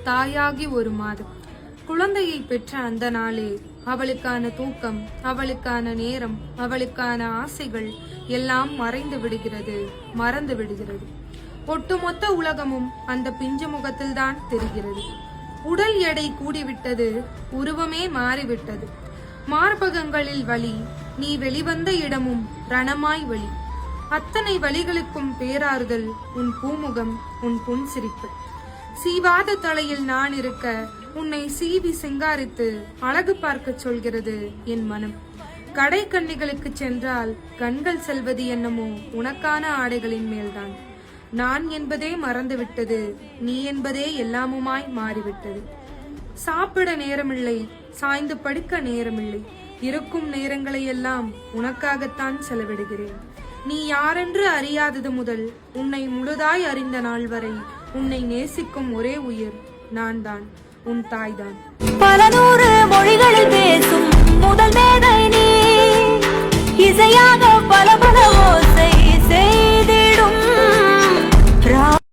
தாயாகி 1 மாதம். குழந்தையை பெற்ற அந்த நாளே அவளுக்கான தூக்கம், அவளுக்கான நேரம், அவளுக்கான ஆசைகள் எல்லாம் மறைந்து விடுகிறது, மறந்து விடுகிறது. ஒட்டுமொத்த உலகமும் அந்த பிஞ்சு முகத்தில் தான் தெரிகிறது. உடல் எடை கூடிவிட்டது, உருவமே மாறிவிட்டது. மார்பகங்களில் வலி, நீ வெளிவந்த இடமும் ரணமாய் வலி. அத்தனை வலிகளுக்கும் பேராறுதல் உன் பூமுகம், உன் புன்சிரிப்பு. சீவாத தலையில் நான் இருக்க உன்னை சீவி சிங்காரித்து அழகு பார்க்க சொல்கிறது என் மனம். கடை கண்ணிகளுக்கு சென்றால் கண்கள் செல்வது என்னமோ உனக்கான ஆடைகளின் மேல்தான். நான் என்பதே மறந்துவிட்டது, நீ என்பதே எல்லாமுமாய் மாறிவிட்டது. சாப்பிட நேரமில்லை, சாய்ந்து படுக்க நேரமில்லை. இருக்கும் நேரங்களை எல்லாம் உனக்காகத்தான் செலவிடுகிறேன். நீ யாரென்று அறியாதது முதல் உன்னை முழுதாய் அறிந்த நாள் வரை உன்னை நேசிக்கும் ஒரே உயிர் நான் தான், உன் தாய்தான். பல நூறு மொழிகளில் பேசும் முதல் மேதை